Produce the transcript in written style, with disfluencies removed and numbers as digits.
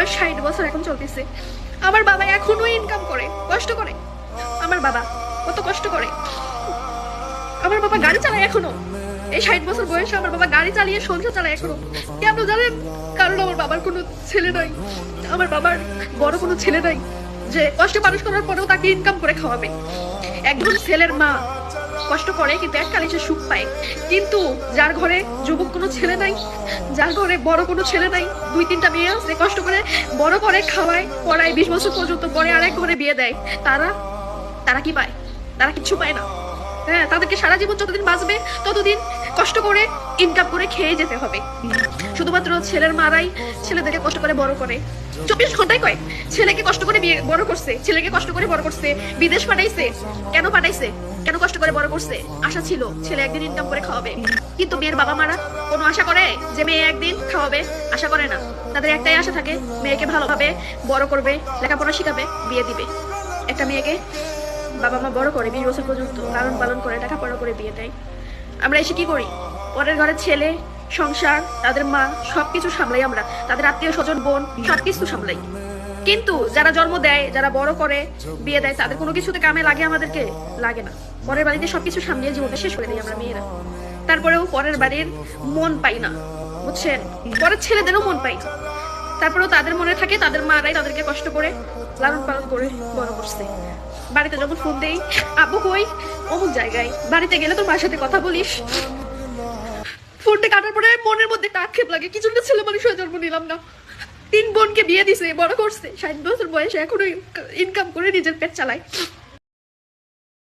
বয়স 60 বছর এখন চলতেছে। আমার বাবা এখনো ইনকাম করে, কষ্ট করে। আমার বাবা কত কষ্ট করে। আমার বাবা গাড়ি চালায় এখনো, এই 60 বছর বয়সে আমার বাবা গাড়ি চালিয়ে সংসার চালায় এখনো। কেন জানেন? কারণ আমার বাবার কোনো ছেলে নাই, আমার বাবার বড় কোনো ছেলে নাই যে কষ্ট মানুষ করার পরেও তাকে ইনকাম করে খাওয়াবে। একজন ছেলের মা কষ্ট করে কিন্তু এককালে সে সুখ পায়, কিন্তু যার ঘরে যুবক কোনো ছেলে নাই, যার ঘরে বড় কোনো ছেলে নাই, 2-3টা মেয়ে আছে, কষ্ট করে বড় করে খাওয়ায়, পড়ায়, 20 বছর পর্যন্ত পরে আরেক ঘরে বিয়ে দেয়, তারা কি পায়? তারা কিচ্ছু পায় না। হ্যাঁ, তাদেরকে সারা জীবন যতদিন বাঁচবে ততদিন কষ্ট করে ইনকাম করে খেয়ে যেতে হবে। শুধুমাত্র ছেলের মারাই ছেলেদেরকে কষ্ট করে বড় করে, 24 ঘন্টায় কয় ছেলেকে কষ্ট করে বড় করছে, ছেলেকে কষ্ট করে বড় করছে, বিদেশ পাঠাইছে। কেন পাঠাইছে? কেন কষ্ট করে বড় করছে? আশা ছিল ছেলে একদিন ইনকাম করে খাওয়াবে। কিন্তু মেয়ের বাবা মারা কোনো আশা করে যে মেয়ে একদিন খাওয়াবে? আশা করে না। তাদের একটাই আশা থাকে, মেয়েকে ভালোভাবে বড় করবে, লেখাপড়া শিখাবে, বিয়ে দিবে। একটা মেয়েকে বাবা মা বড় করে 20 বছর পর্যন্ত লালন পালন করে, টাকা পড়া করে বিয়ে দেয়। আমরা এসে কি করি? পরের ঘরের ছেলে, সংসার, তাদের মা, সবকিছু সামলাই আমরা, তাদের আত্মীয় স্বজন, বোন, সবকিছু সামলাই। কিন্তু যারা জন্ম দেয়, যারা বড় করে বিয়ে দেয়, তাদের কোনো কিছুতে কামে লাগে? আমাদেরকে লাগে না। পরের বাড়িতে সবকিছু সামলিয়ে জীবনটা শেষ করে দিই আমরা মেয়েরা। তারপরেও পরের বাড়ির মন পাই না, বুঝছেন? পরের ছেলেদেরও মন পাই না। তারপরেও তাদের মনে থাকে তাদের মারাই তাদেরকে কষ্ট করে লালন পালন করে বড় করছে। বাড়িতে যখন ফোন দেই, আব্বু কই? অমুক জায়গায়। বাড়িতে গেলে তোর মার সাথে কথা বলিস। ফোনটা কাটার পরে মনের মধ্যে একটা আক্ষেপ লাগে, কিছু একটা ছেলে মানুষ হয়ে জন্ম নিলাম না। 3 বোনকে বিয়ে দিছে, বড় করছে, 60 বছর বয়সে এখনো ইনকাম করে নিজের পেট চালায়।